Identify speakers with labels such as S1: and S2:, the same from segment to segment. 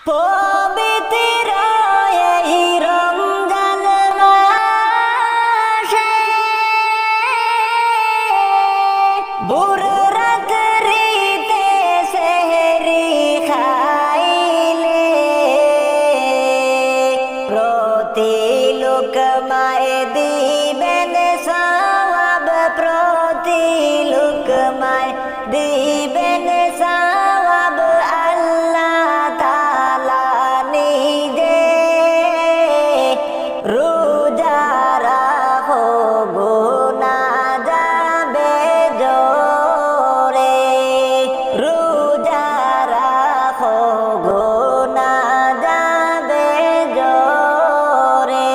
S1: পবিত্র এই রমজান মাসে ভোর রাত্রিতে সেহরি খাইলে প্রতি লোকমায় দিবেন সওয়াব, প্রতি লোকমায় দিবেন সওয়াব। আল্লাহ তাআলা নিজে রোজা রাখো গুনাহ যাবে জোরে, রোজা রাখো গুনাহ যাবে জোরে।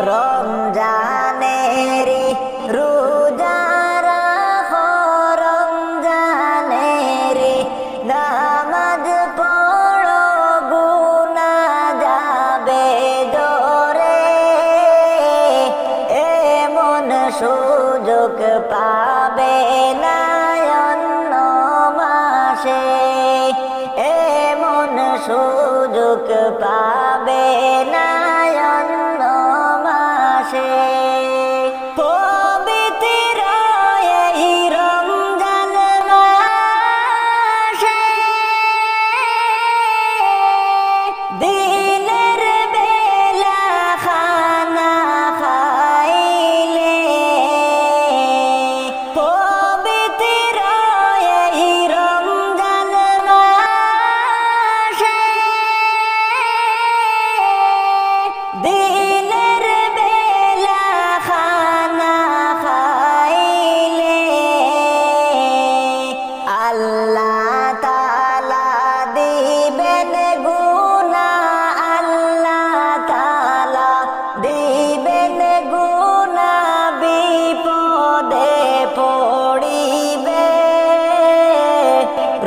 S1: রমজানেরি রোজা রাখো, রমজানেরি নামাজ পড়ো গুনাহ যাবে জোরে। এমন সুযোগ পাবে না অন্য মাসে, এমন সুযোগ পাবে না অন্য মাসে। পবিত্র এই রমজান মাসে দিনের বেলা খানা খাইলে, পবিত্র এই রমজান মাসে দিনের বেলা খানা খাইলে আল্লাহ তাআলা দিবেন গুনাহ, আল্লাহ তাআলা দিবেন গুনাহ। বিপদে পড়িবে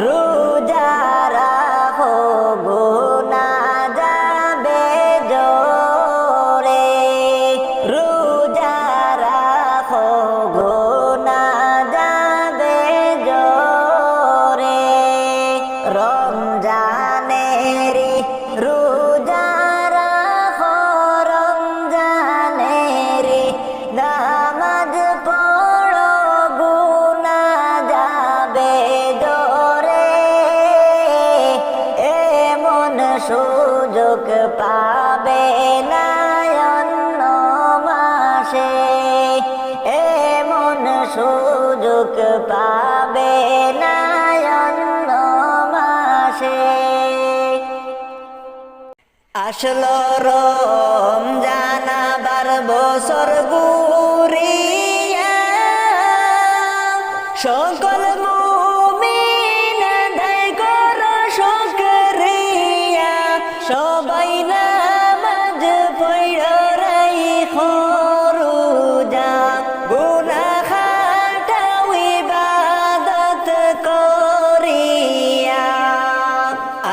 S1: রোজা রাখো গুনাহ যাবে জোরে, রোজা রাখো গুনাহ যাবে জোরে। রমজানেরি রোজা রাখো, রমজানেরি নামাজ পড়ো গুনাহ যাবে জোরে। এমন সুযোগ পাবে না অন্য মাসে, এমন সুযোগ পাবে না অন্য মাসে। আসলো রমজান আবার বছর ঘুরিয়া, সকল মুমিন আদায় করো শুকরিয়া। সবাই নামাজ পড়ো রাইখো রোজা, গুনাহ খাটাও ইবাদত করিয়া।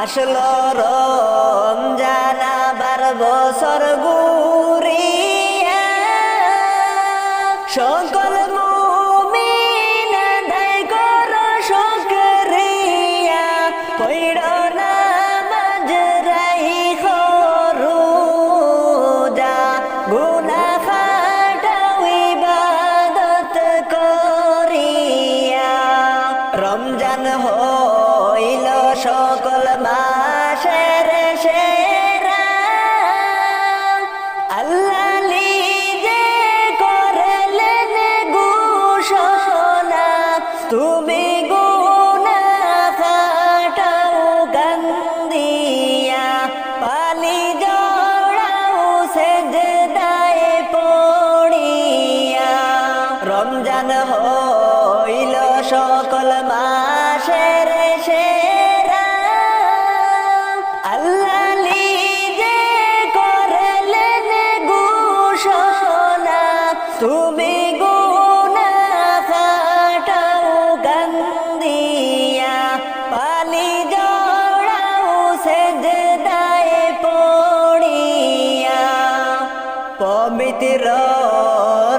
S1: আসলো রমজান আবার বছর ঘুরিয়া, সকল মুমিন আদায় করো শুকরিয়া। পড়ো নামাজ রাইখো রোজা, গুনাহ খাটাও ইবাদত করিয়া। রমজান হইল সকল মাসের সেরা, আল্লাহ নিজে করলেন ঘোষণা। তুমি গুনাহ খাটাও কান্দিয়া, পানি জড়াও সেজদায় পড়িয়া। রমজান হইল সকল মাসের সেরা, আল্লাহ নিজে করলেন ঘোষণা। তুমি গুনাহ খাটাও কান্দিয়া, পানি জড়াও সেজদায় পড়িয়া। পবিত্র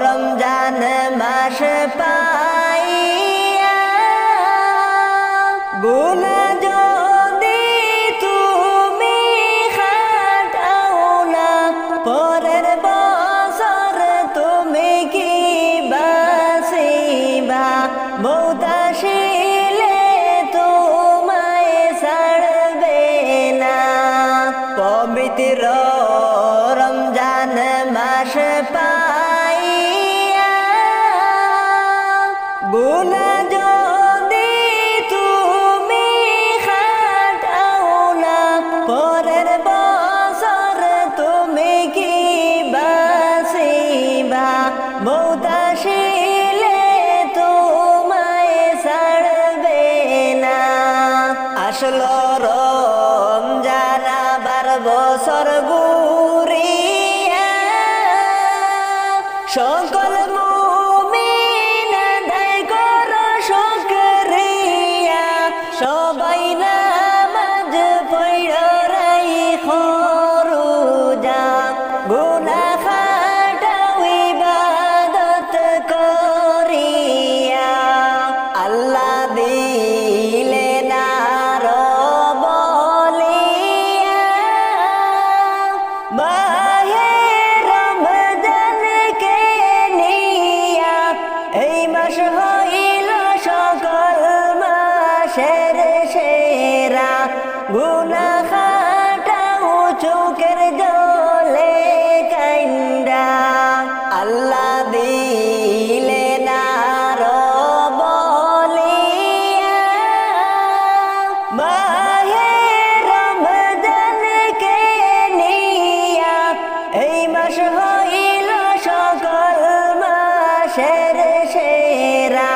S1: রমজান মাস পাইয়া, গুনাহ যদি তুমি বছর গুরিয়া সকল মুমিন আদায় করো শুকরিয়া সবাই নামাজ পড়ো রাইখো রোজা গুনাহ খাটাও ইবাদত করিয়া আল্লাহ দিলেন আরো বলিয়া মাহে রমজানকে নিয়া এই মাস হইল সকল মাসের সেরা গুনাহ খাটাও চোখের জলে কাইন্দা আল্লাহ দিলেন আরো বলিয়া মাহে রমজানকে নিয়া এই মাস হইল সকল মাসের সেরা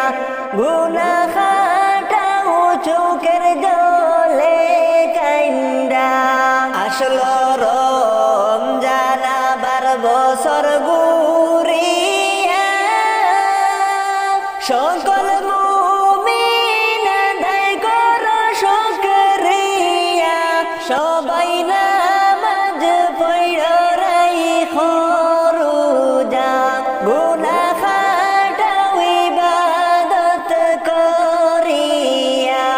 S1: গুনাহ খাটাও চোখের জলে কাইন্দা আসলো রমজান আবার বছর গুরিয়া সকল মুমিন আদায় করো শুকরিয়া সবাই নামাজ পড়ো রাইখো রোজা গুনাহ খাটাও ইবাদত করিয়া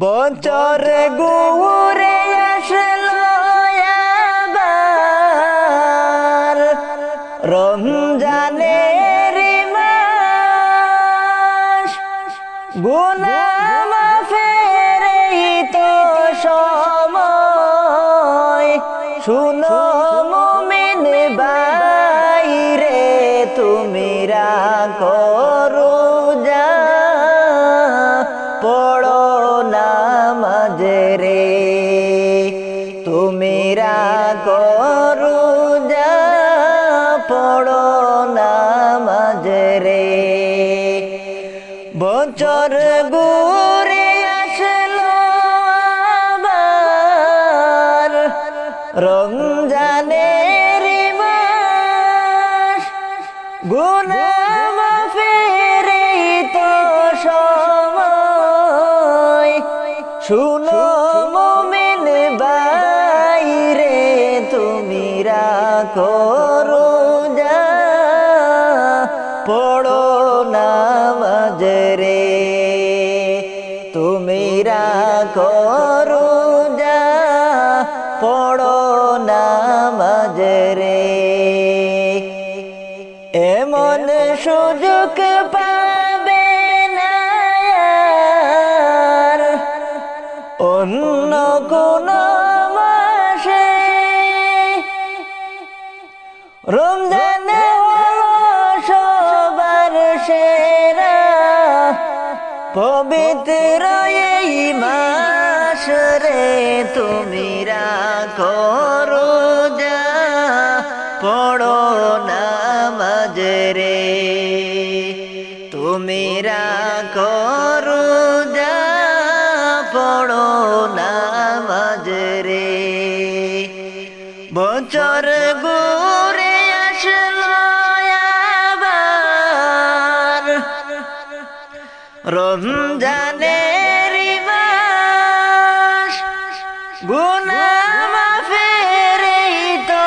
S1: বছর ঘুরে আসলো আবার রমজানের মাস গুনাহ মাফের এই তো সময় শুনো মুমিন বাইরে তুমি রাখো রোজা পড়ো নামাজ রে তুমি রাখো রোজা পড়ো নামাজ রে বছর ঘুরে আসলো আবার রমজানের মাস গুনাহ মাফের এই তো সময় শুনো মুমিন বাইরে তুমি রাখো রোজা পড়ো নামাজ রে তুমি রাখো রোজা পড়ো নামাজ রে এমন সুযোগ পাবে না আর অন্য কোন মাসে রমজান হলো সবার সেরা পবিত্র এই মাস রে তুমি রাখো রোজা পড়ো নামাজ রে তুমি রাখো রোজা পড়ো নামাজ রে বছর ঘুরে আসলো আবার রমজানের মাস গুনাহ মাফের এই তো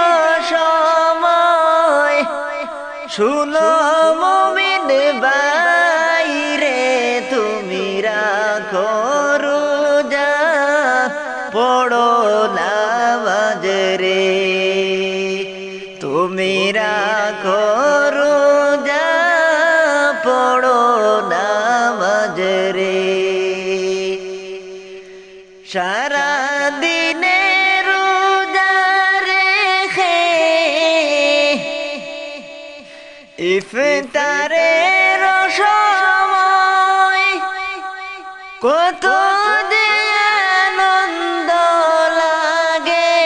S1: সময় শুনো মুমিন বাইরে তুমি রাখো রোজা পড়ো নামাজ রে তুমি রাখো রোজা পড়ো নামাজ রে সারা দিনে রোজা রেখে ইফতারের সময় কত যে আনন্দ লাগে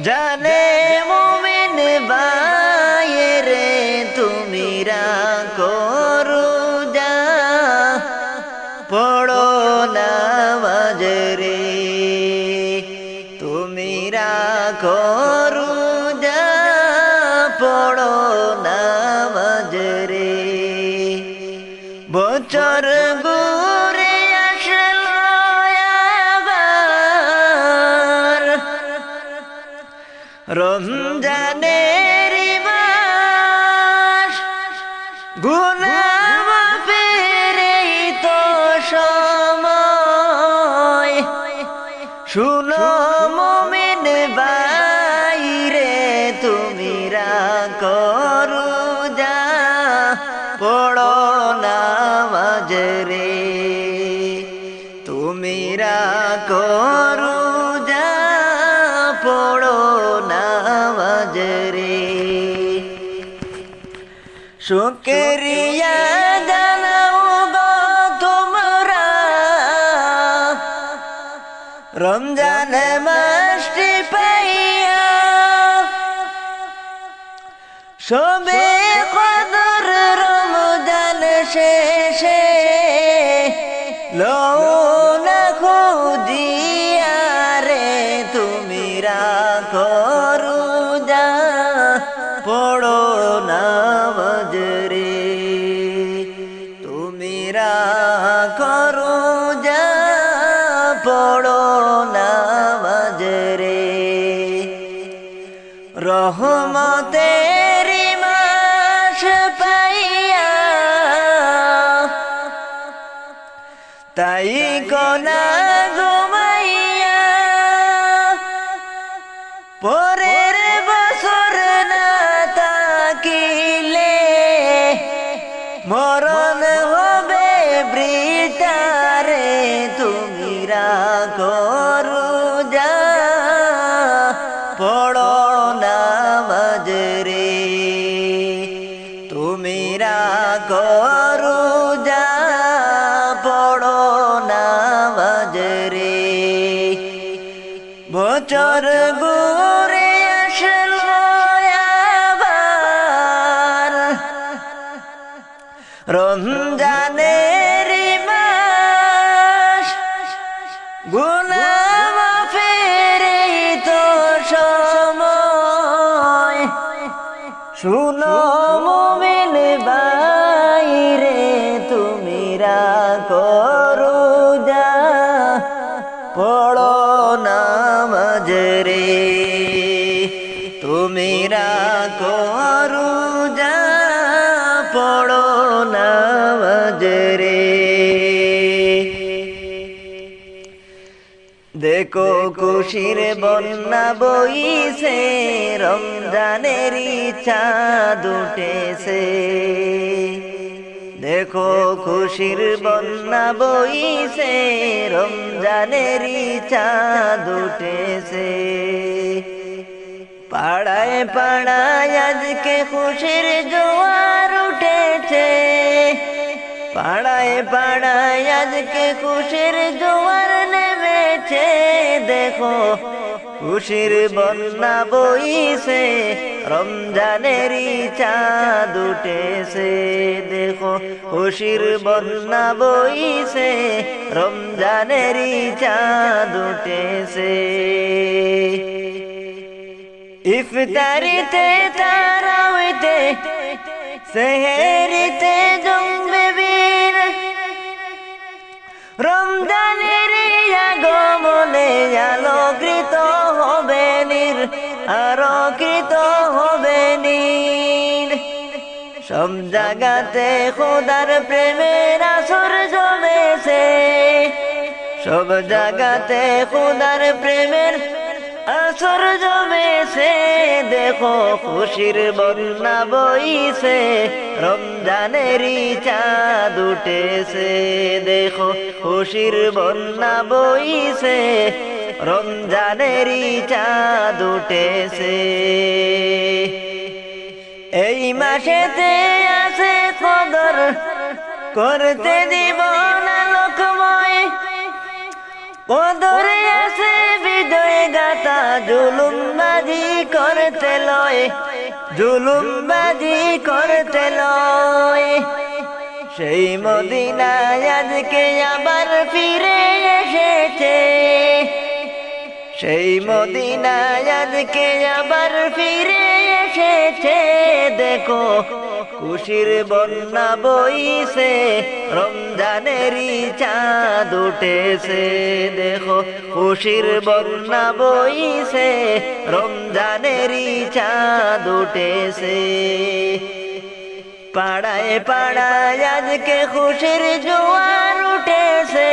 S1: জানে মুমিন বাইরে তুমি রাখো রোজা পড়ো নামাজ রে রমজানের মাস গুনাহ মাফের এই তো সময় শুনো মুমিন ভাইরে তুমি রাখো রোজা পড়ো নামাজ রে তুমি রাখো রোজা পড়ো নামাজ রে শুকরিয়া জানাও গো তোমরা রমজান মাসটি পাইয়া শবে কদর রমজান শেষে লওনা খুঁজিয়া রে তুমি রাখো রোজা পড়ো নামাজ রে তুমি রাখো রোজা পড়ো নামাজ রে রহমতের মাস পাইয়া তাই কোনা ঘুমাইয়া পরের বছর না তাকিলে মরণ হবে বৃতারে তুমি রাখো রোজা পড়ো নামাজ রে তুমি রাখো রোজা পড়ো নামাজ রে বছর ঘুরে আসলো আবার রমজানের মাস গুনাহ মাফের এই তো সময় শুনো মুমিন ভাইরে তুমি রাখো রোজা পড়ো নামাজ রে তুমি রাখো রোজা পড়ো নামাজ রে দেখো খুশির বন্যা বইছে রমজানের চাঁদ উঠেছে দেখো খুশির বন্যা বইছে রমজানের চাঁদ উঠেছে পাড়ায় পাড়ায় আজকে খুশির জোয়ার উঠেছে পাড়ায় পাড়ায় আজকে খুশির জোয়ার নেমেছে দেখো খুশির বন্যা বইছে রমজানের চাঁদ উঠেছে দেখো খুশির বন্যা বইছে রমজানের চাঁদ উঠেছে ইফতারিতে তারাবিতে সেহরিতে জমবে বীর রমজানের আগমনে আলোকৃত হবে নীর আলোকৃত হবে নীর সব জায়গাতে খোদার প্রেমের আসর জমেছে সব জায়গাতে খোদার প্রেমের আসর জমেছে দেখো খুশির বন্যা বইছে রমজানের চাঁদ উঠেছে দেখো খুশির বন্যা বইছে রমজানের চাঁদ উঠেছে এই মাসেতে আছে কদর করতে দিব না লোকময় কদরে আছে বিজয় গাথা জুলুমবাজি করতে লয় জুলুমবাজি করতে লয় সেই মদিনায় আজকে আবার ফিরে এসেছে সেই মদিনায় আজকে আবার ফিরে এসেছে দেখো খুশির বন্যা বইছে রমজানেরই চাঁদ উঠেছে দেখো খুশির বন্যা বইছে রমজানেরই চাঁদ উঠেছে পাড়ায় পাড়ায় আজকে খুশির জোয়ার উঠেছে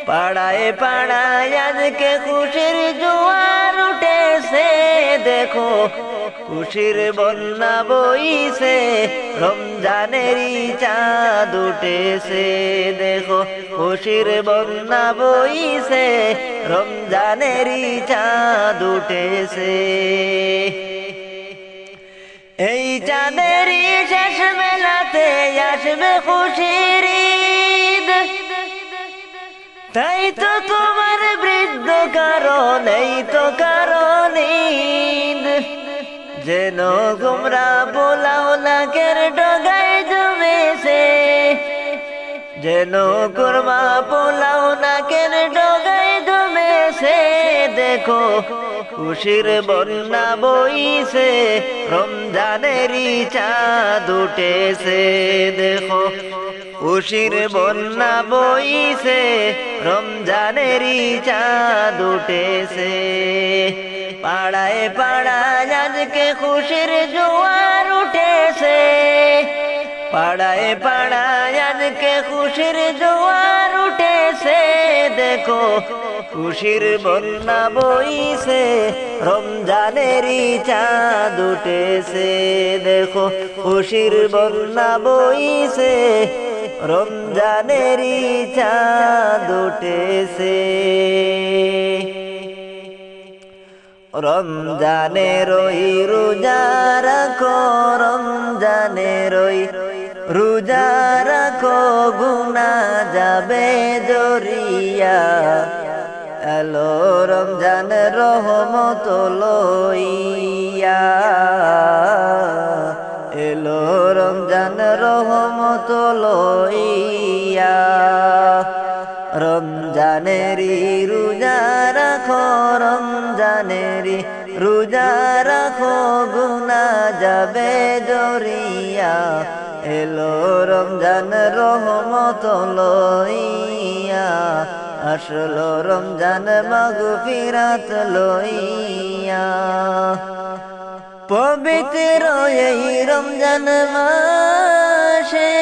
S1: পাড়ায় পাড়ায় আজকে খুশির জোয়ার উঠেছে দেখো খুশির বন্যা বইছে রমজানেরই চাঁদ উঠেছে দেখো খুশির বন্যা বইছে রমজানেরই চাঁদ উঠেছে এই চাঁদেরই শেষ মেলাতে আসবে খুশির ঈদ তাই তো তোমার বৃদ্ধ কারণ এই তো কারণ ঈদ যেন গুমরা পোলাও নাকের ডগায় জমেছে যেন কুরমা পোলাও নাকের ডগায় জমেছে দেখো খুশির বন্যা বইছে রমজানেরই চাঁদ উঠেছে দেখো খুশির বন্যা বইছে রমজানেরই চাঁদ উঠেছে পাড়ায় পাড়ায় আজকে খুশির জোয়ার উঠেছে পাড়ায় পাড়ায় আজকে খুশির জোয়ার উঠেছে দেখো খুশির বন্যা বইছে রমজানেরই চাঁদ উঠেছে দেখো খুশির বন্যা বইছে রমজানেরই চাঁদ উঠেছে রমজানের ওই রোজা রাখো রমজানের ওই রোজা রাখো গুনাহ যাবে জরিয়া এলো রমজান রহমত লইয়া এলো রমজান রহমত লইয়া রমজানেরই রোজা রাখো রমজানেরই রোজা রাখো গুনাহ যাবে জরিয়া এলো রমজান রহমত লইয়া আসলো রমজান মাগফিরাত লইয়া পবিত্র এই রমজান মাসে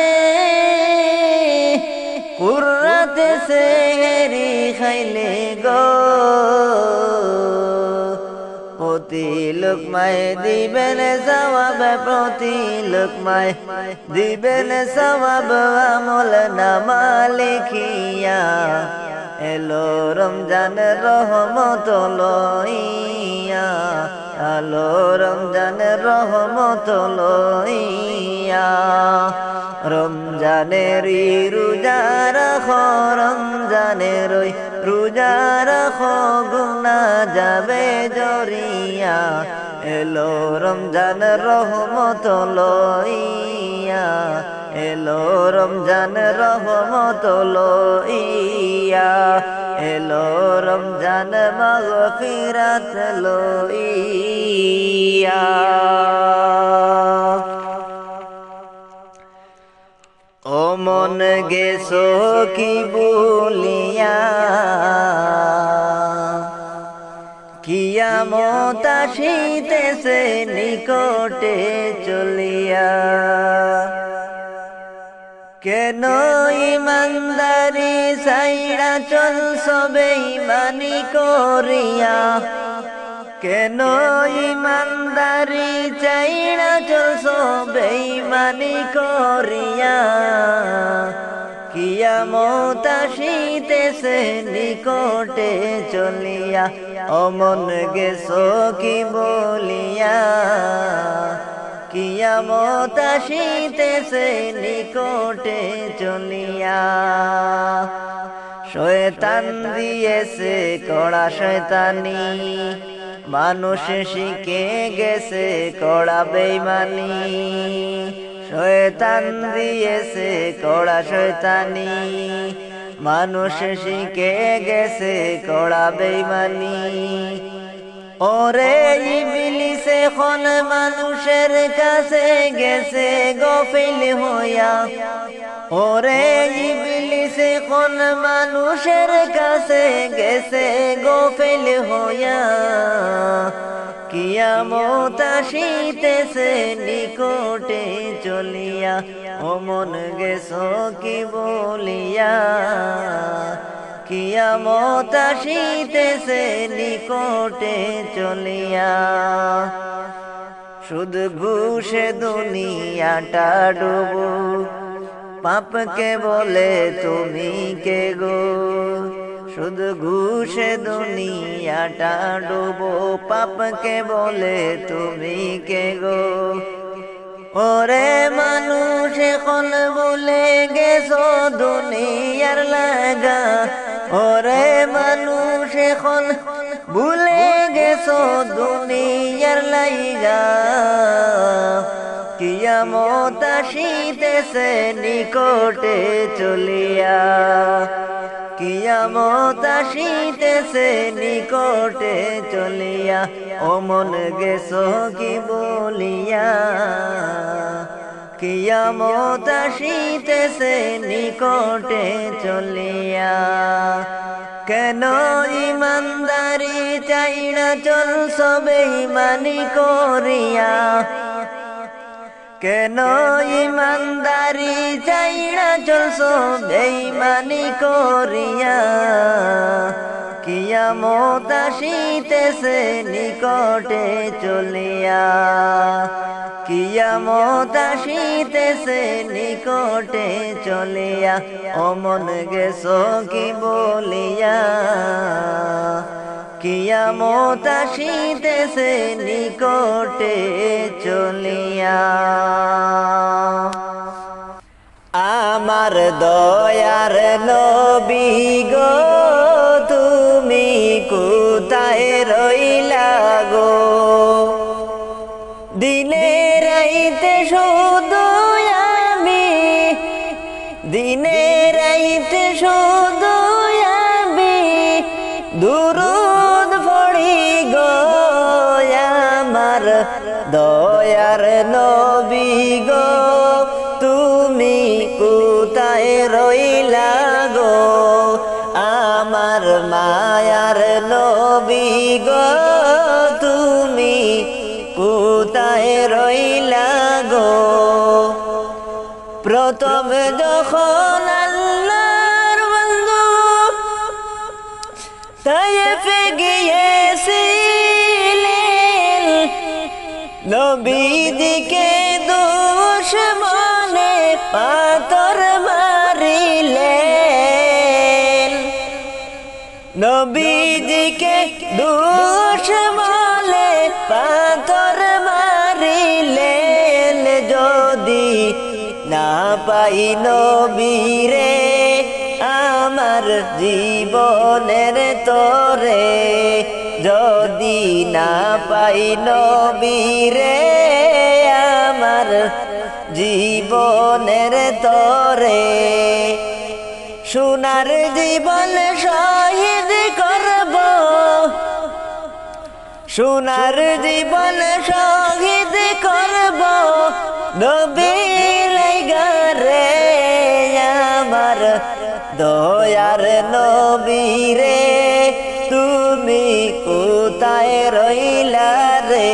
S1: কুররাতে সেহরি খাইলে গো প্রতি লোকমায় দিবেন সওয়াব প্রতি লোকমায় দিবেন সওয়াব আমল নামা লিখিয়া এলো রমজান রহমত লইয়া আলো রমজান রহমত লইয়া রমজানেরই রোজা রাখো রমজানের রোজা রাখো গুনাহ যাবে জরিয়া এলো রমজান রহমত লইয়া এলো রমজান রহমত লইয়া এলো রমজান মাগফিরাত লইয়া ও মন গেছো কি বলিয়া কিয়ামত আসিতেছে নিকটে চলিয়া কেন ইমানদারি সাইরা চলছ বেঈমানি করিয়া কেন ইমানদারি চাইরা চলছ বেঈমানি করিয়া কিয়ামত আসিতেছে নিকটে চলিয়া অমন গেছো কি বলিয়া কিয়ামত আসিতেছে নিকটে চলিয়া শয়তান দিয়েছে কড়া শয়তানি মানুষ শিখে গেছে কড়া বেঈমানি শয়তান দিয়েছে কড়া শয়তানি মানুষ শিখে গেছে কড়া বেঈমানি ওরে ইবলিস এখন মানুষের কাছে গেছে গফিল হইয়া ওরে ইবলিস এখন মানুষের কাছে গেছে গফিল হইয়া কিয়ামত আসিতেছে নিকটে চলিয়া ও মন গেছো কি বলিয়া কিয়ামত আসিতেছে নিকটে চলিয়া শুধু ঘুষে দুনিয়াটা ডুবু পাপকে বলে তুমি কে গো শুধু ঘুষে দুনিয়াটা ডুবো পাপকে বলে তুমি কে গো ওরে মানুষ এখন বলে গেছো দুনিয়ার লাগা ওরে মানুষ এখন ভুলে গেছো দুনিয়ার লাইগা কিয়ামত আসিতেছে নিকটে চলিয়া কিয়ামত আসিতেছে নিকটে চলিয়া ও মন গেছো কি বলিয়া কিয়ামত আসিতেছে নিকটে চলিয়া কেন ইমানদারি চাই না চলছো বেঈমানি করিয়া কেন ইমানদারি চাই না চলছো বেঈমানি করিয়া কিয়ামত আসিতেছে নিকটে চলিয়া কিয়ামত আসিতেছে নিকটে চলিয়া ও মন গেছো কি বলিয়া কিয়ামত আসিতেছে নিকটে চলিয়া আমার দয়ার নবী গো তুমি কোথায় রইলা গো দিনে রাইতে শুধু আমি দিনে রাইতে শুধু আমি দুরুদ পড়ি গো আমার দয়ার নবী গো তুমি কোথায় রইলা গো আমার মায়ার নবী গো তুমি কোথায় রইলা গো প্রথম যখন আল্লাহর বন্ধু তায়েফে গিয়েছিলেন নবীদিকে দুশমনে পাথর মারিলেন নবীদিকে দুশমনে পাথর মারিলেন যদি না পাই নবীরে আমার জীবনের তরে যদি না পাই নবীরে আমার জীবনের তরে সোনার জীবন শহীদ করব সোনার জীবন শহীদ করব নবীর লাইগা রে আমার দয়ার নবীরে তুমি কোথায় রইলা রে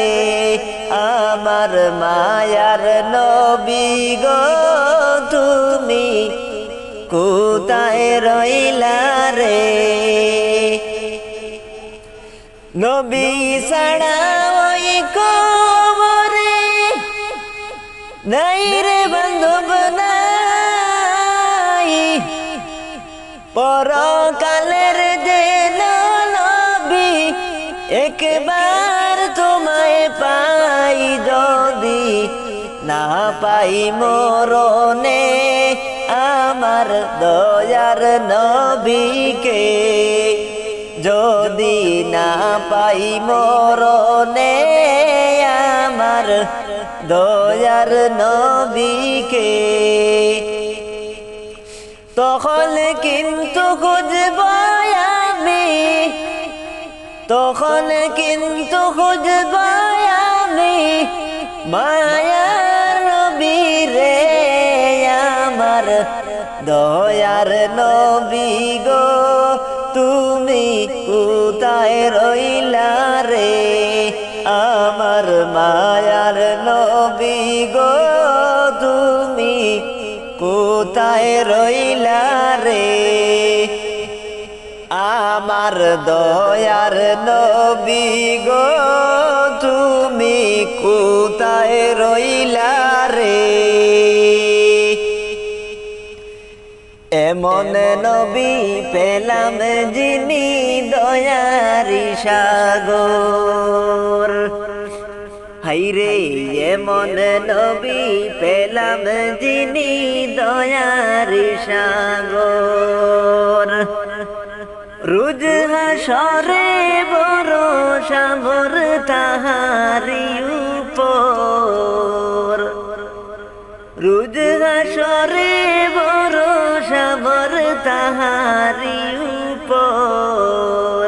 S1: আমার মায়ার নবী গো তুমি কোথায় রইলা রে নবী ছাড়া ওই কবরে নাই রে বান্ধব নাই পরকালের যে নবী একবার তোমায় পাই যদি না পাই মরণে আমার দয়ার নবীকে যদি না পাই মরণে আমার দয়ার নবীকে তখন কিন্তু খুঁজব আমি তখন কিন্তু খুঁজব আমি মায়ার নবী রে আমার দয়ার নবী গো তুমি কোথায় রইলা রে আমার মায়ার নবী গো তুমি কোথায় রইলা রে আমার দয়ার নবী গো তুমি কোথায় রইলা রে এমন নবী পেলাম যিনি দয়ারি সাগর হাইরে এমন নবী পেলাম যিনি দয়ারি সাগর রোজ হাসরে ভরসা মোর তাহারি উপর রোজ হাসরে ভরসা মোর তাহারি উপর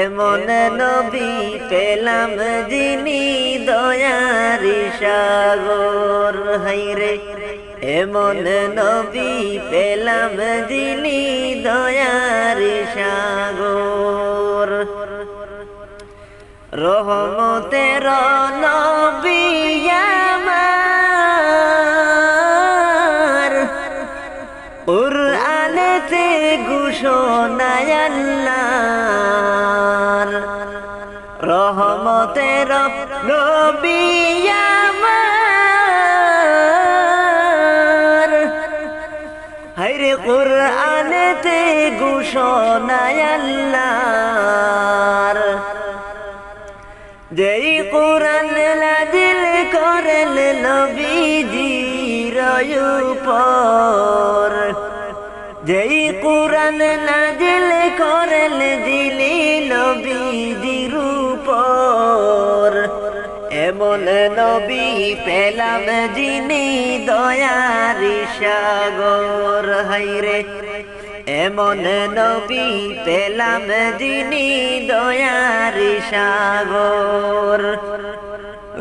S1: এমন নবী পেলাম যিনি দয়ারি সাগর হাইরে এমন নবী পেলাম যিনি দয়ারি সাগর রহমতের নবী আমার কুরআনেতে ঘোষণা আল্লাহর রহমতের নবী আমার হায়রে কুরআনেতে ঘোষণা আল্লাহর যেই কুরআন নাযিল করেন নবীজির উপর যেই কুরআন নাযিল করেন দিলি নবীজির উপর এমন নবী পেলাম যিনি দয়ারি সাগর হায়রে এমন নবী পেলাম যিনি দয়ারি সাগর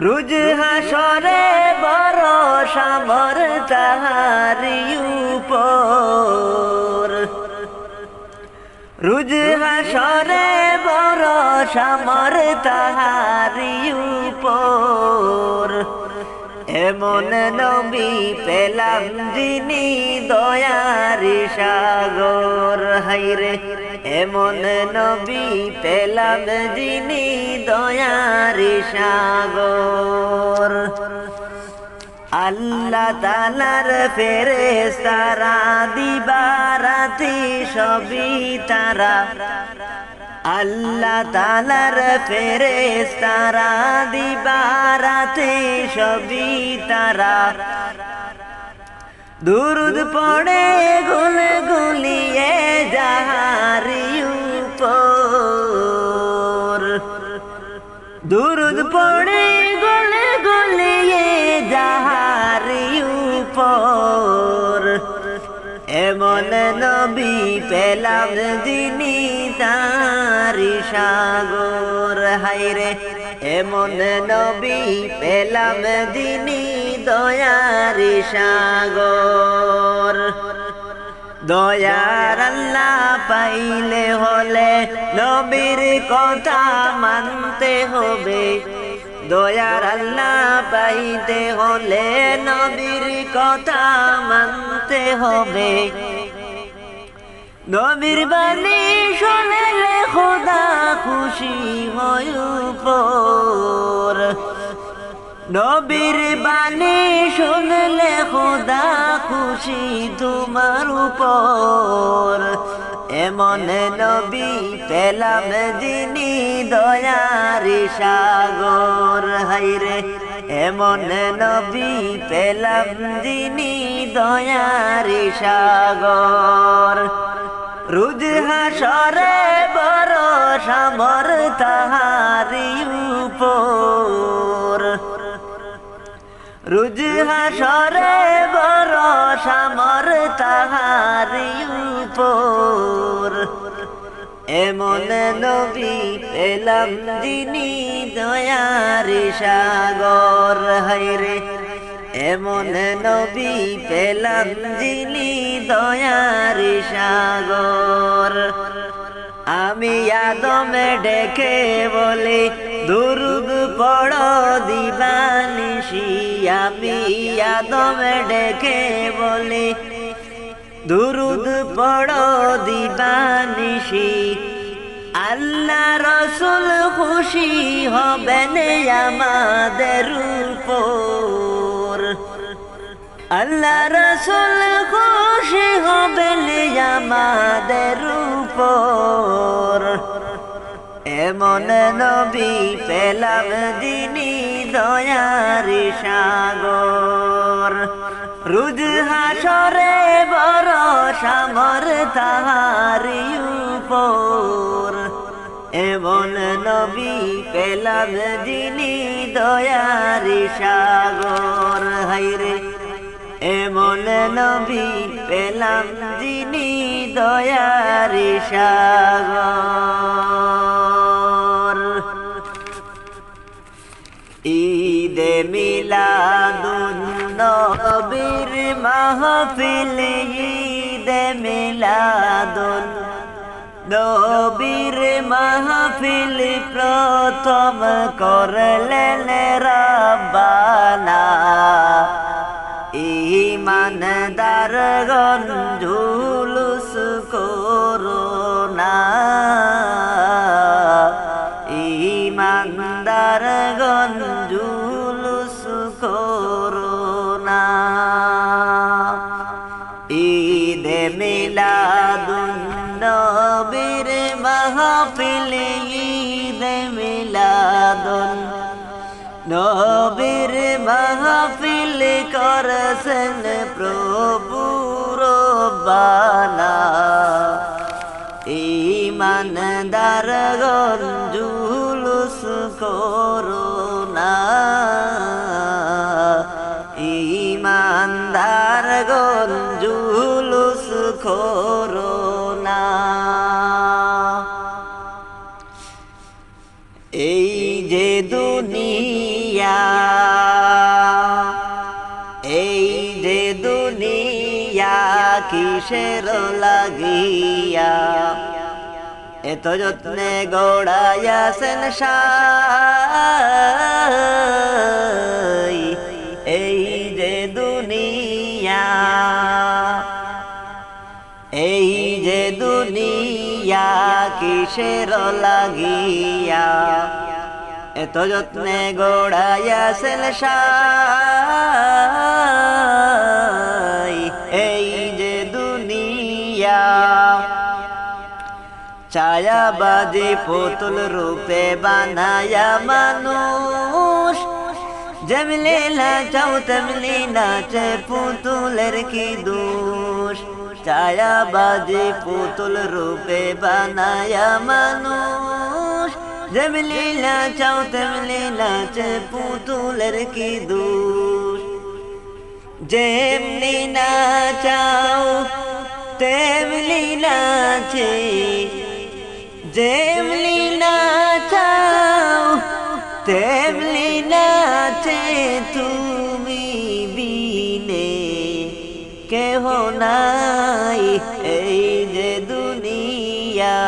S1: রোজ হাসরে ভরসা মোর তাহারি উপর রোজ হাসরে ভরসা মোর তাহারি উপর এমন নবী পেলাম যিনি দয়ারি সাগর হায়রে এমন নবী পেলাম যিনি দয়ারি সাগর আল্লাহ তাআলার ফেরেশতারা দিবারাতি সবই তারা আল্লাহ তাআলার ফেরেশতারা দিবারাতি সবই তারা দুরুদ পড়ে গুলগুলিয়ে যাহারি উপর দুরুদ পড়ে গুলগুলিয়ে যাহারি উপর এমন নবী পেলাম যিনি তারি সাগর হায়রে এমন নবী পেলাম যিনি দয়ারি সাগর দয়ার আল্লাহ পাইলে হলে নবীর কথা মানতে হবে দয়ার আল্লাহ পাইতে হলে নবীর কথা মানতে হবে নবীর বাণী শুনলে খোদা খুশি হয় উপর নবীর বাণী শুনলে খোদা খুশি তোমার উপর এমন নবী পেলাম যিনি দয়ারি সাগর হায়রে এমন নবী পেলাম যিনি দয়ারি সাগর রোজ হাসরে ভরসা মোর তাহারি উপর রোজ হাসরে ভরসা মোর তাহারি উপর এমন নবী পেলাম যিনি দয়ার সাগর হায়রে এমন নবী পেলাম যিনি দয়ার সাগর আমি আদমে ডেকে বলে দুরুদ পড়ো দিবানিশি আমি আদমে ডেকে বলে দুরুদ পড়ো দিবানিশি আল্লাহ রসুল খুশি হবেন আমাদের উপর আল্লাহ রসুল খুশি হবেন আমাদের উপর এমন নবী পেলাম যিনি দয়ার সাগর রুজ হাসরে বড় সামর তাহারি উপর এমন নবী পেলাম যিনি দয়ার সাগর হায়রে এমন নবী পেলাম যিনি দয়ার সাগর ঈদে মিলাদুন নবীর মাহফিল ঈদে মিলাদুন নবীর মাহফিল প্রথম করলেন রব্বানা ঈমানদারগণ জুলুস করোনা ঈমানদারগণ জুলুস করোনা ঈদে মিলাদুন নবীর মাহফিল ঈদে মিলাদুন নবীর মাহফিল করছেন প্রভু রব্বানা ঈমানদারগণ জুলুস করোনা ঈমানদারগণ জুলুস করোনা এই যে দুনিয়া এই যে দুনিয়া কিসের লাগিয়া এত যত্নে গড়াইয়াছেন সাই এই যে দুনিয়া এই যে দুনিয়া কিসের লাগিয়া এত যত্নে গড়াইয়াছেন সাই এই যে দুনিয়া ছায়াবাজি পুতুল রূপে বানায়া মানুষ যেমনি নাচাও তেমনি নাচে পুতুলের কি দোষ ছায়াবাজি পুতুল রূপে বানায়া মানুষ যেমনি নাচাও তেমনি নাচে পুতুলের কি দোষ যেমনি নাচাও তেমনি নাচে যেমনি নাচাও তেমনি নাচে তুমি বিনে কেহ নাই এই যে দুনিয়া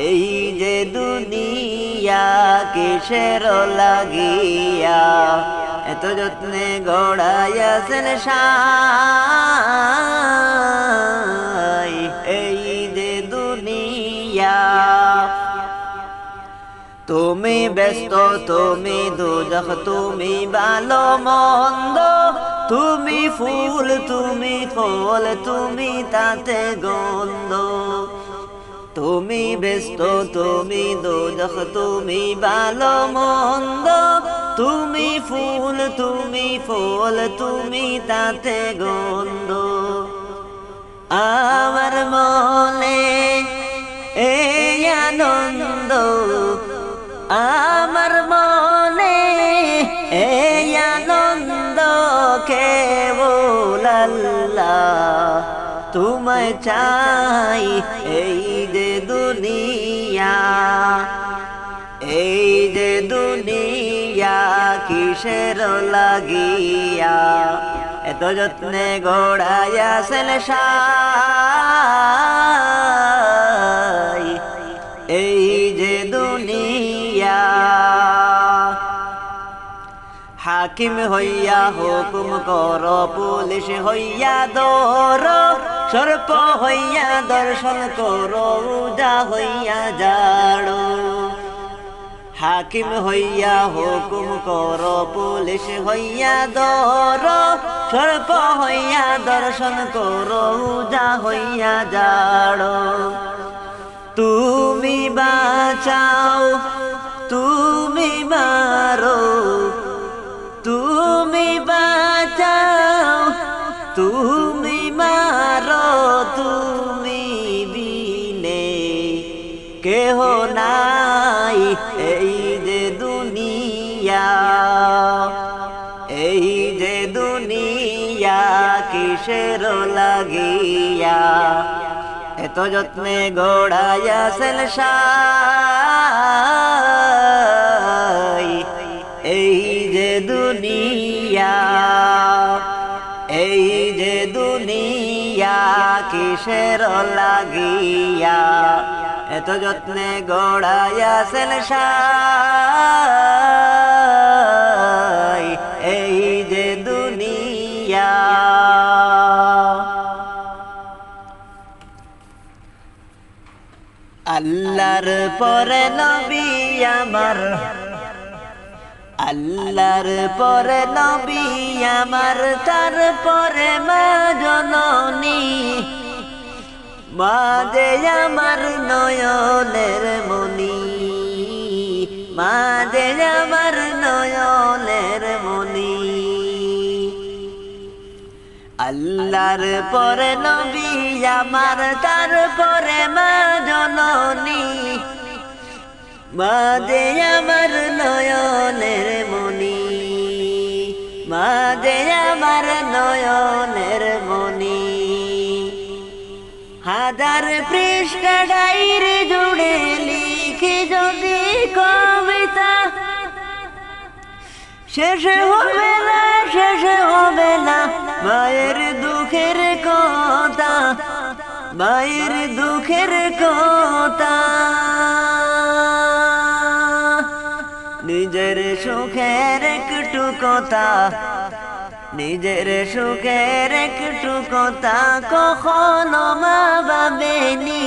S1: এই যে দুনিয়া কিসের লাগিয়া এত যত্নে গড়াইয়াছেন সাই এই যে দুনিয়া তুমি ব্যস্ত তুমি দোজখ তুমি ভালো মন্দ তুমি ফুল তুমি ফল তুমি তাতে গন্ধ তুমি ব্যস্ত তুমি দোজখ তুমি ভালো মন্দ তুমি ফুল তুমি ফল তুমি তাতে গন্ধ আমার মনে এই আনন্দ আমার মনে এই আনন্দ কেবল আল্লাহ তোমায় চাই এই যে কিসের লাগিয়া এত যত্নে গড়াইয়াছেন সাই এই যে দুনিয়া হাকিম হইয়া হুকুম কর পুলিশ হইয়া দৌড় সর্প হইয়া দর্শন করো উজা হইয়া জাড়ো হাকিম হইয়া হুকুম করো পুলিশ হইয়া দৌড় সর্প হইয়া দর্শন করো উজা হইয়া জাড়ো তুমি বাঁচাও তুমি মারো তুমি বাঁচাও তুমি মারো তুমি বিনে কেহ নাই এই যে দুনিয়া এই যে দুনিয়া কিসের লাগিয়া এত যত্নে গড়াইয়াছেন সাই এই যে দুনিয়া এই যে দুনিয়া কিসের লাগিয়া এত যত্নে গড়াইয়াছেন সাই এই যে দুনিয়া আল্লাহর পরে নবী আমার আল্লাহর পরে নবী আমার তারপরে মা জননী মা যে আমার নয়নের মনি মা যে আমার নয়নের মনি আল্লাহর পরে নবী আমার তারপরে মা জননী মা যে আমার নয়নের মনি মা যে আমার নয়নের মনি হাজার পৃষ্ঠা ডায়রি জুড়ে লিখি যদি কবিতা শেষ হবে না শেষ হবে না মায়ের দুঃখের কথা মায়ের দুঃখের কথা নিজের সুখের একটু কথা নিজের সুখের একটু কথা কখনো মা ভাবেনি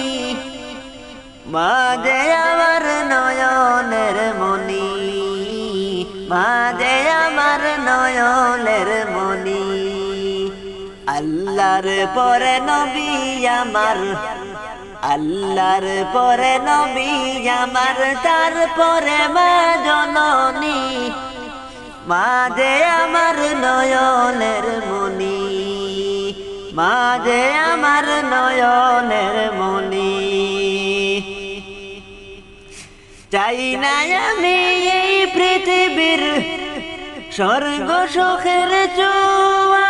S1: মা যে আমার নয়নের মনি মা যে আমার নয়নের মনি আল্লাহর পরে নবী আমার আল্লাহর পরে নবী আমার তারপরে মা জননী মা যে আমার নয়নের মনি মা যে আমার নয়নের মনি চাই না আমি এই পৃথিবীর স্বর্গ সুখের চুয়া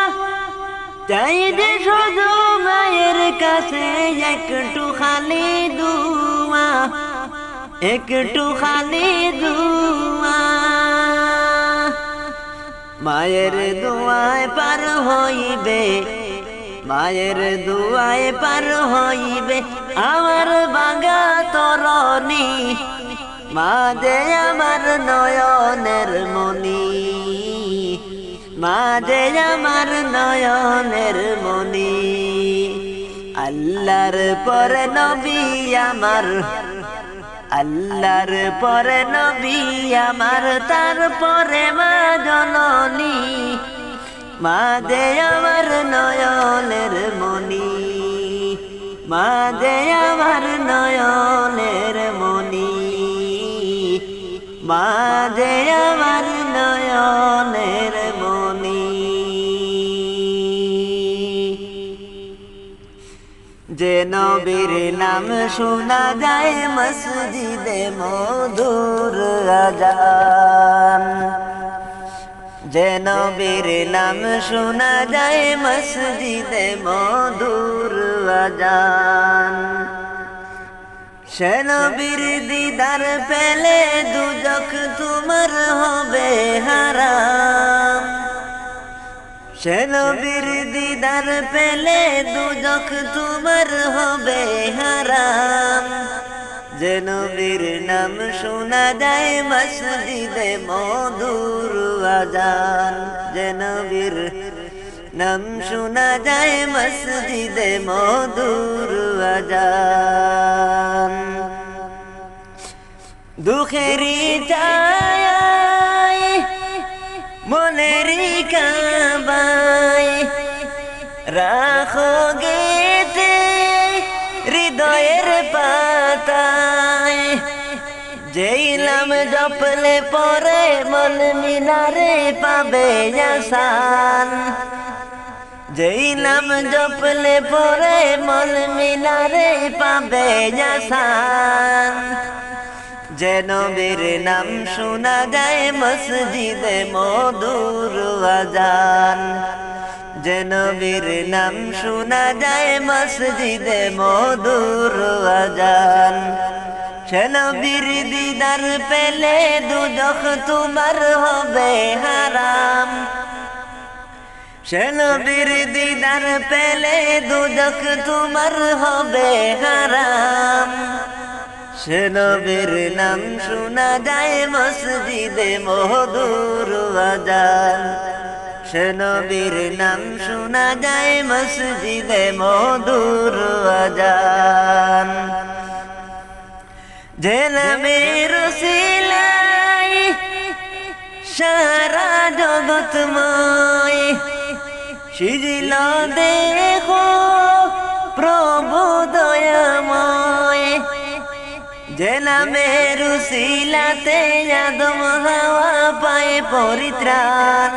S1: চাই যে শুধু মায়ের কাছে একটু খালি দুয়া একটু খালি দুয়া মায়ের দুয়ায় পার হইবে মায়ের দুয়ায় পার হইবে আমার বাঙ্গা তরণী মা যে আমার নয়নের মনি মা যে আমার নয়নের মনি আল্লাহর পরে নবী আমার আল্লাহর পরে নবী আমার তারপরে মা জননী মা যে আমার নয়নের মনি মা যে আমার নয়নের মনি মা যে আমার নয়নের মনি যে নবীর নাম শোনা যায় মসজিদে মধুর আজান যে নবীর নাম শোনা যায় মসজিদে মধুর আজান সে নবীর দিদার পেলে দুজখ তোমার হবে হারাম সে নবীর দিদার পেলে দুজখ তোমার হবে হারাম যে নবীর নাম শোনা যায় মসজিদে মধুর আজান যে নবীর নাম শোনা যায় মসজিদে মধুর আজান দুঃখেরি ছায়ায় মনেরি কাবায় রাখো গেতে হৃদয়ের পাতায় যেই নাম জপলে পরে মন মিনারে পাবে আসান যেই নাম জপলে পরে মন মিনারে পাবে আসান যে নবীর নাম শোনা যায় মসজিদে মধুর আজান যে নবীর নাম শোনা যায় মসজিদে মধুর আজান সে নবীর দিদার পেলে দুজখ তোমার হবে হারাম সে নবীর দিদার পেলে দুজখ তোমার হবে হারাম সে নবীর নাম শোনা যায় মসজিদে মধুর আজান সে নবীর নাম শোনা যায় মসজিদে মধুর আজান যে নামের উসিলায় সারা জগৎময় সিজিল দেখো প্রভু দয়াময় যে নামের উসিলাতে আদম হাওয়া পায় পরিত্রাণ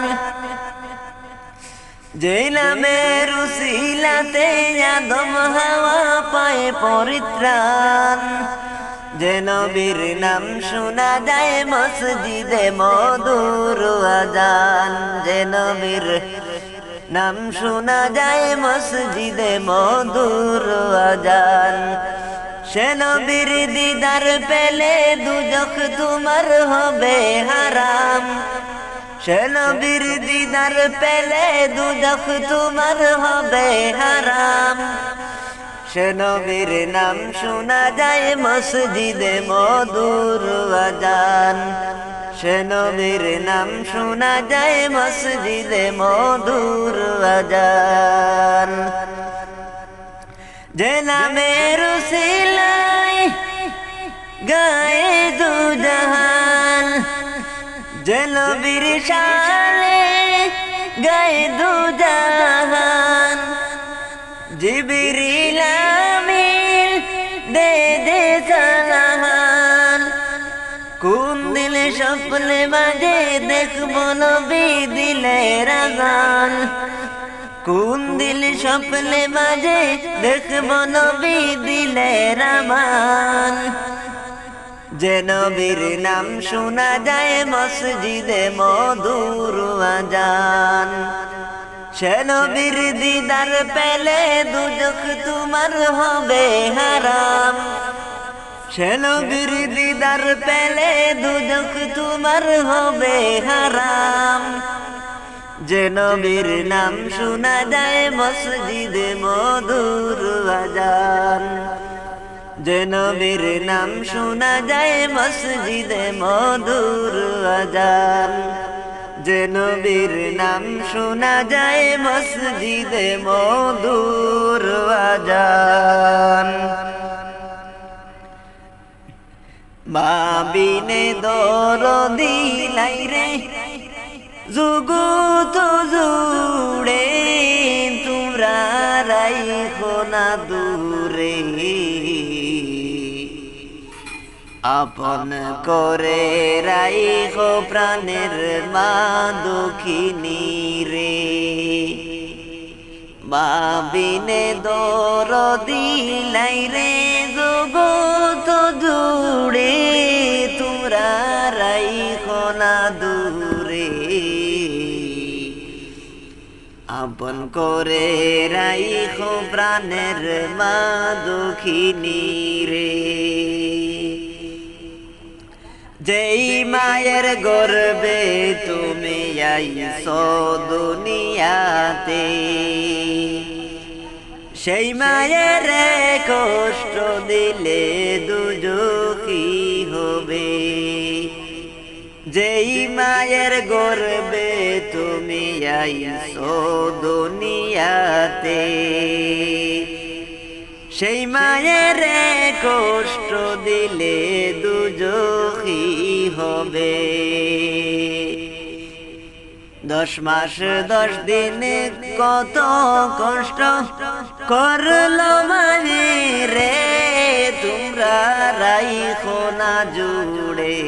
S1: যে নামের উসিলাতে আদম হাওয়া পায় পরিত্রাণ যে নবীর নাম শোনা যায় মসজিদে মধুর আজান যে নবীর নাম শোনা যায় মসজিদে মধুর আজান সে নবীর দিদার পেলে দুজখ তোমার হবে হারাম সে নবীর দিদার পেলে দুজখ তোমার হবে হারাম সে নবীর নাম শোনা যায় মসজিদে মধুর আজান সে নবীর নাম শোনা যায় মসজিদে মধুর আজান যে নামের উসিলায় গায়ে দু জাহান যে নবীর শানে গায়ে দু জাহান জিবরিল আমিন দে দে সালাম কোন দিলে স্বপ্নে মাঝে দেখবো নবী দিলের আজান কোন দিল স্বপ্নে মাঝে দেখবো নবী দিলের আমান যে নবীর নাম শোনা যায় মসজিদে মধুর আজান সে নবীর দিদার পেলে দুজখ তোমার হবে হারাম সে নবীর দিদার পেলে দুজখ তোমার হবে হারাম যে নবীর নাম শোনা যায় মসজিদে মধুর আজান যে নবীর নাম শোনা যায় মসজিদে মধুর আজান যে নবীর নাম শোনা যায় মসজিদে মধুর আজান মা বিনে দরদি লাই রে জগত জুড়ে তোমরা রাইখো না দূরে আপন করে রাইখো প্রাণের মা দুঃখিনী রে মা বিনে দরদি লাই রে জগত জুড়ে তোমরা রাইখো না দূরে আপন করে রাইখো প্রাণের মা দুঃখিনী রে যেই মায়ের গর্বে তুমি আইছো দুনিয়াতে, সেই মায়ের কষ্ট দিলে দুজখী হবে। যেই মায়ের গর্বে তুমি আইছো দুনিয়াতে, সেই মায়ের কষ্ট দিলে দুজখী হবে। 10 মাস 10 দিন কত কষ্ট করলো মায়ের রে, তোমরা রাইখো না জুড়ে,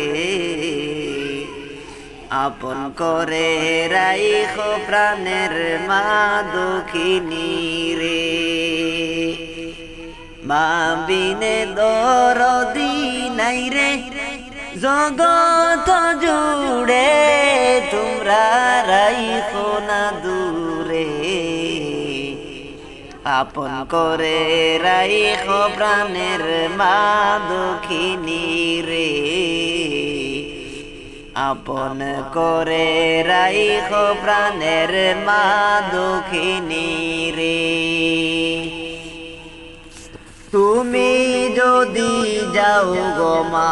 S1: আপন করে রাইখো প্রাণের মা দক্ষিণী রে। মা বিনে দরদি নাই রে জগৎ জুড়ে, তোমরা রাইখো না দূরে, আপন করে রাইখো প্রাণের মা দক্ষিণী রে। আপন করে রাইখো প্রাণের মা দক্ষিণী রে। তুমি যদি যাও গো মা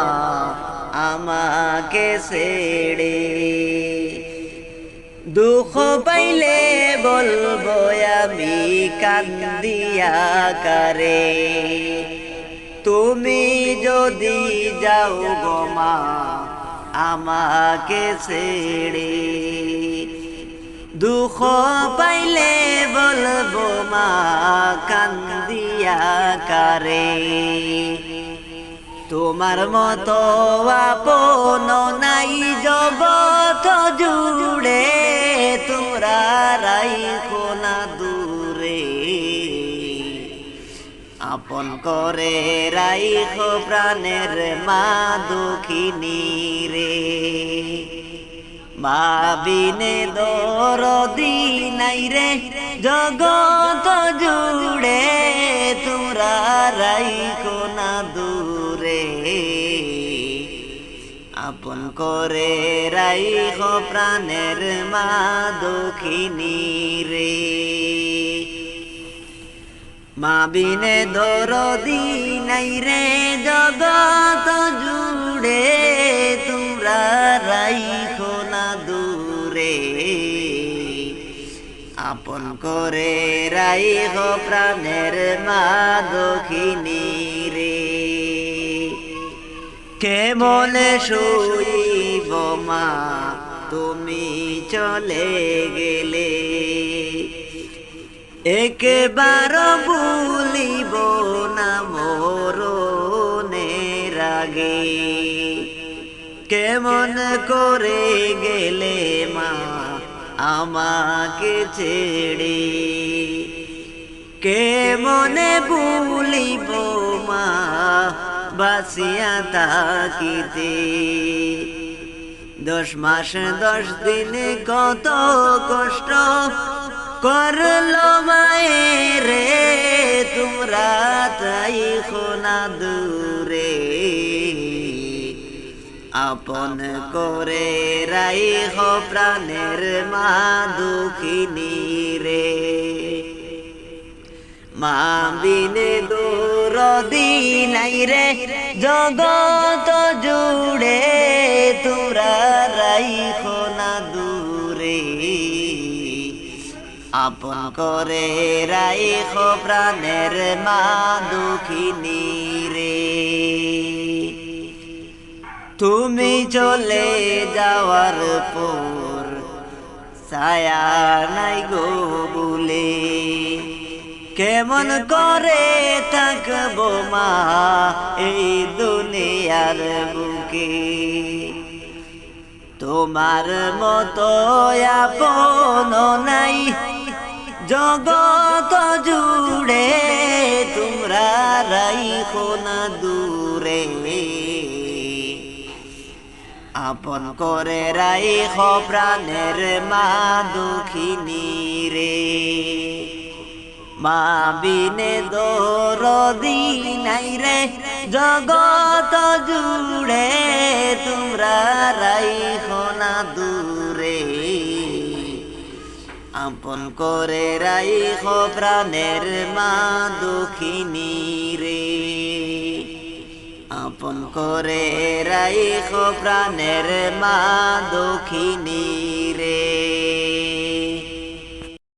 S1: আমাকে ছেড়ে, দুঃখ পাইলে বলবো আমি কান্দিয়া কারে। তুমি যদি যাও গো মা আমাকে ছেড়ে, দুঃখ পাইলে বলবো মা কান্দিয়া কারে। তোমার মতো আপন নাই জগৎ জুড়ে, তোমরা রাইখো না দূরে, আপন করে রাইখো প্রাণের মা দক্ষিণী রে। মা বিনে দরদি নাই রে জগৎ জুড়ে, তোমরা রাইখো না দূরে, আপন করে রাইখো প্রাণের মা দক্ষিণী রে। মা বিনে দরদি নাই রে জগৎ জুড়ে, তোমরা রাইখো না দূরে, আপন করে রাইখো প্রাণের মা দক্ষিণী রে। কেমন শুইব মা তুমি চলে গেলে, একবার ভুলিব না মরণের আগে। কেমন করে গেলে মা আমাকে ছেড়ে, কেমনে ভুলিব মা বাসিয়া থাকিতে। 10 মাস 10 দিন কত কষ্ট করলো মায়ের রে, তোমরা রাইখো না দূরে, আপন করে রাইখো প্রাণের মা দক্ষিণী রে। মা বিনে দরদি নাই রে জগৎ জুড়ে, তোমরা রাইখো না দূরে, আপন করে রাইখো প্রাণের মা দক্ষিণী রে। তুমি চলে যাওয়ার পর ছায়া নাই গো বলে, কেমন করে থাকবো মা এই দুনিয়ার বুকে। তোমার মতো আপন নাই জগৎ জুড়ে, তোমরা রাইখো না দূরে, আপন করে রাইখো প্রাণের মা দক্ষিণী রে। মা বিনে দরদি নাই রে জগত জুড়ে তোমরা রাইখো না দূরে আপন করে রাইখো প্রাণের মা দুঃখিনী রে আপন করে রাইখো প্রাণের মা দুঃখিনী রে